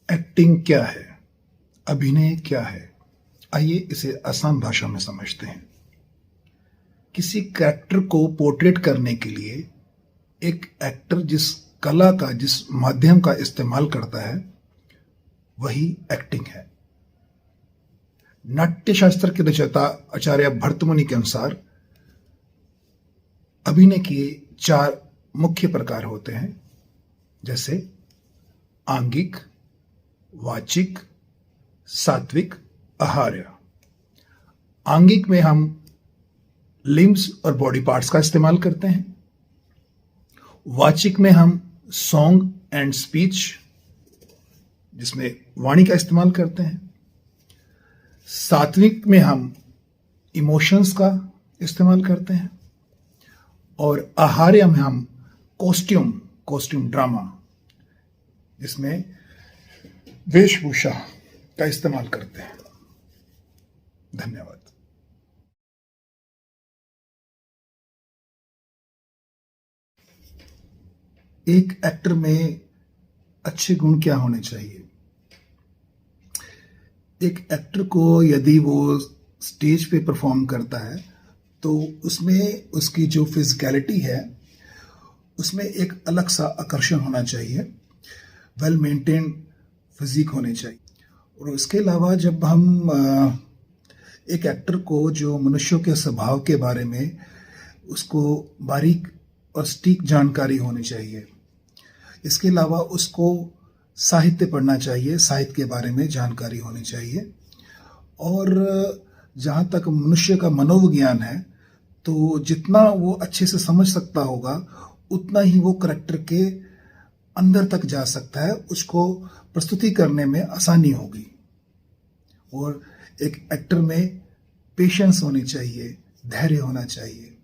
Acting क्या है, अभिनय क्या है, आइए इसे आसान भाषा में समझते हैं। किसी कैरेक्टर को पोर्ट्रेट करने के लिए एक एक्टर जिस कला का, जिस माध्यम का इस्तेमाल करता है, वही एक्टिंग है। नाट्यशास्त्र के रचयिता आचार्य भर्तमुनि के अनुसार अभिनय के 4 मुख्य प्रकार होते हैं, जैसे आंगिक, वाचिक, सात्विक, आहार्य। आंगिक में हम लिम्स और बॉडी पार्ट्स का इस्तेमाल करते हैं। वाचिक में हम सॉन्ग एंड स्पीच, जिसमें वाणी का इस्तेमाल करते हैं। सात्विक में हम इमोशंस का इस्तेमाल करते हैं। और आहार्य में हम कॉस्ट्यूम ड्रामा, जिसमें वेशभूषा का इस्तेमाल करते हैं। धन्यवाद। एक एक्टर में अच्छे गुण क्या होने चाहिए? एक एक्टर को यदि वो स्टेज पे परफॉर्म करता है तो उसमें उसकी जो फिजिकलिटी है उसमें एक अलग सा आकर्षण होना चाहिए, वेल मेंटेन्ड फिजिक होनी चाहिए। और उसके अलावा जब हम एक एक्टर को जो मनुष्यों के स्वभाव के बारे में उसको बारीक और सटीक जानकारी होनी चाहिए। इसके अलावा उसको साहित्य पढ़ना चाहिए, साहित्य के बारे में जानकारी होनी चाहिए। और जहाँ तक मनुष्य का मनोविज्ञान है, तो जितना वो अच्छे से समझ सकता होगा उतना ही वो करैक्टर के अंदर तक जा सकता है, उसको प्रस्तुति करने में आसानी होगी। और एक एक्टर में पेशेंस होनी चाहिए, धैर्य होना चाहिए,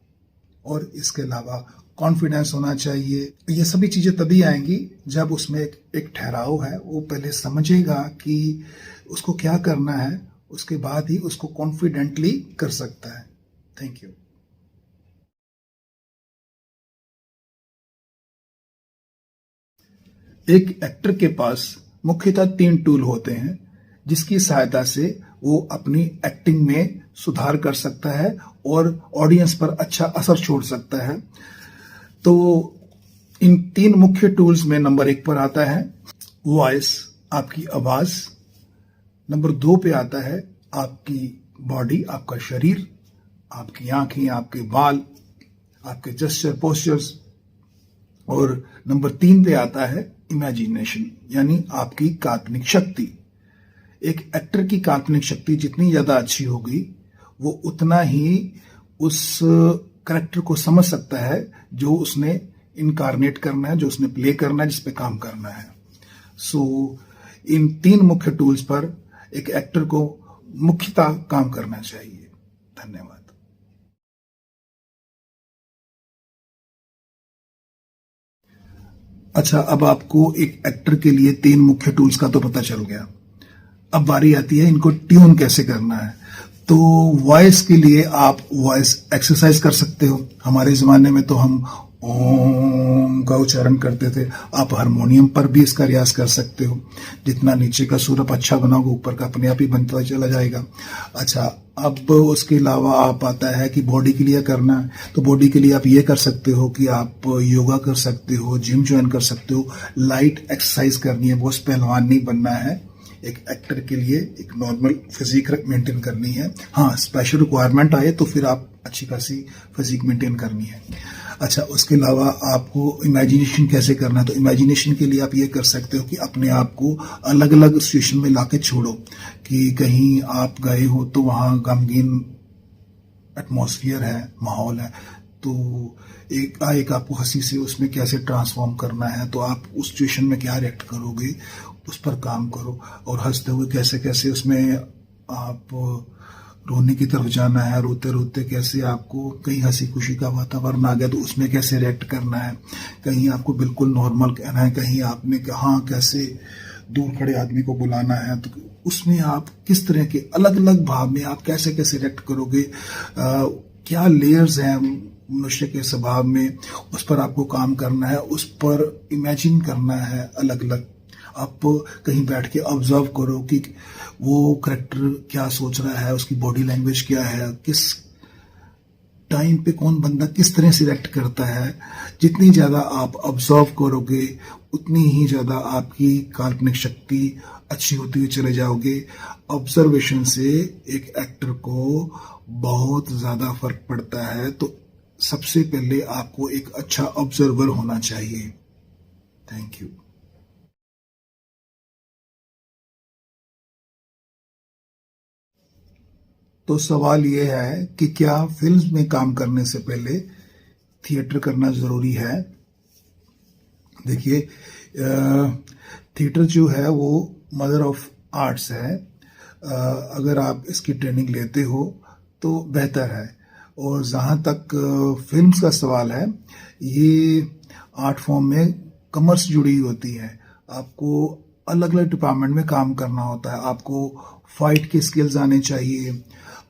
और इसके अलावा कॉन्फिडेंस होना चाहिए। ये सभी चीज़ें तभी आएंगी जब उसमें एक ठहराव है, वो पहले समझेगा कि उसको क्या करना है, उसके बाद ही उसको कॉन्फिडेंटली कर सकता है। Thank you. एक एक्टर के पास मुख्यतः 3 टूल होते हैं, जिसकी सहायता से वो अपनी एक्टिंग में सुधार कर सकता है और ऑडियंस पर अच्छा असर छोड़ सकता है। तो इन 3 मुख्य टूल्स में नंबर 1 पर आता है वॉइस, आपकी आवाज। नंबर 2 पे आता है आपकी बॉडी, आपका शरीर, आपकी आंखें, आपके बाल, आपके जेस्चर, पोस्चर्स। और नंबर 3 पे आता है इमेजिनेशन, यानी आपकी काल्पनिक शक्ति। एक एक्टर की काल्पनिक शक्ति जितनी ज्यादा अच्छी होगी, वो उतना ही उस कैरेक्टर को समझ सकता है जो उसने इनकारनेट करना है, जो उसने प्ले करना है, जिस पे काम करना है। सो इन 3 मुख्य टूल्स पर एक एक्टर को मुख्यतः काम करना चाहिए। धन्यवाद। अच्छा, अब आपको एक एक्टर के लिए 3 मुख्य टूल्स का तो पता चल गया। अब बारी आती है इनको ट्यून कैसे करना है। तो वॉइस के लिए आप वॉइस एक्सरसाइज कर सकते हो। हमारे ज़माने में तो हम ओम का उच्चारण करते थे, आप हारमोनियम पर भी इसका रियाज कर सकते हो। जितना नीचे का सुर आप अच्छा बनाओगे, ऊपर का अपने आप ही बनता चला जाएगा। अच्छा, अब उसके अलावा आप आता है कि बॉडी के लिए करना है, तो बॉडी के लिए आप ये कर सकते हो कि आप योगा कर सकते हो, जिम ज्वाइन कर सकते हो, लाइट एक्सरसाइज करनी है, बहुत पहलवान नहीं बनना है। एक एक्टर के लिए एक नॉर्मल फिजिक मेंटेन करनी है। हाँ, स्पेशल रिक्वायरमेंट आए तो फिर आप अच्छी खासी फिजिक मेंटेन करनी है। अच्छा, उसके अलावा आपको इमेजिनेशन कैसे करना है, तो इमेजिनेशन के लिए आप ये कर सकते हो कि अपने आप को अलग अलग सिचुएशन में लाके छोड़ो। कि कहीं आप गए हो तो वहाँ गमगीन एटमॉस्फेयर है, माहौल है, तो एक आपको हंसी से उसमें कैसे ट्रांसफॉर्म करना है, तो आप उस सिचुएशन में क्या रिएक्ट करोगे, उस पर काम करो। और हंसते हुए कैसे कैसे उसमें आप रोने की तरफ जाना है, रोते रोते कैसे आपको कहीं हंसी खुशी का वातावरण आ गया तो उसमें कैसे रिएक्ट करना है, कहीं आपको बिल्कुल नॉर्मल कहना है, कहीं आपने कहा कैसे दूर खड़े आदमी को बुलाना है, तो उसमें आप किस तरह के अलग अलग भाव में आप कैसे कैसे रिएक्ट करोगे, क्या लेयर्स हैं मनुष्य के स्वभाव में, उस पर आपको काम करना है, उस पर इमेजिन करना है अलग अलग। आप कहीं बैठ के ऑब्जर्व करो कि वो करेक्टर क्या सोच रहा है, उसकी बॉडी लैंग्वेज क्या है, किस टाइम पे कौन बंदा किस तरह से रिएक्ट करता है। जितनी ज़्यादा आप ऑब्जर्व करोगे उतनी ही ज़्यादा आपकी काल्पनिक शक्ति अच्छी होती हुई चले जाओगे। ऑब्जर्वेशन से एक एक्टर को बहुत ज़्यादा फर्क पड़ता है। तो सबसे पहले आपको एक अच्छा ऑब्जर्वर होना चाहिए। Thank you. तो सवाल ये है कि क्या फिल्म में काम करने से पहले थिएटर करना ज़रूरी है। देखिए, थिएटर जो है वो मदर ऑफ आर्ट्स है। अगर आप इसकी ट्रेनिंग लेते हो तो बेहतर है। और जहाँ तक फिल्म्स का सवाल है, ये आर्ट फॉर्म में कॉमर्स जुड़ी होती है। आपको अलग अलग डिपार्टमेंट में काम करना होता है। आपको फाइट के स्किल्स आने चाहिए,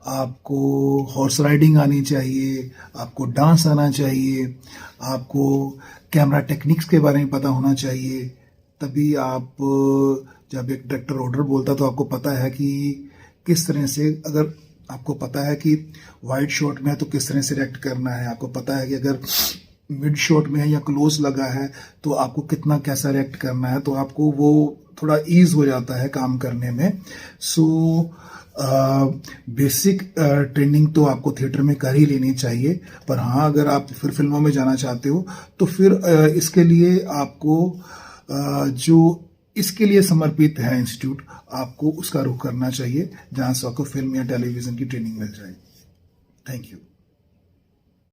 आपको हॉर्स राइडिंग आनी चाहिए, आपको डांस आना चाहिए, आपको कैमरा टेक्निक्स के बारे में पता होना चाहिए। तभी आप जब एक डायरेक्टर ऑर्डर बोलता है तो आपको पता है कि किस तरह से, अगर आपको पता है कि वाइड शॉट में है तो किस तरह से रिएक्ट करना है, आपको पता है कि अगर मिड शॉट में है या क्लोज लगा है तो आपको कितना कैसा रिएक्ट करना है, तो आपको वो थोड़ा ईज हो जाता है काम करने में। सो बेसिक ट्रेनिंग तो आपको थिएटर में कर ही लेनी चाहिए। पर हाँ, अगर आप फिर फिल्मों में जाना चाहते हो तो फिर इसके लिए आपको जो इसके लिए समर्पित है इंस्टीट्यूट, आपको उसका रुख करना चाहिए जहाँ से आपको फिल्म या टेलीविज़न की ट्रेनिंग मिल जाए। Thank you.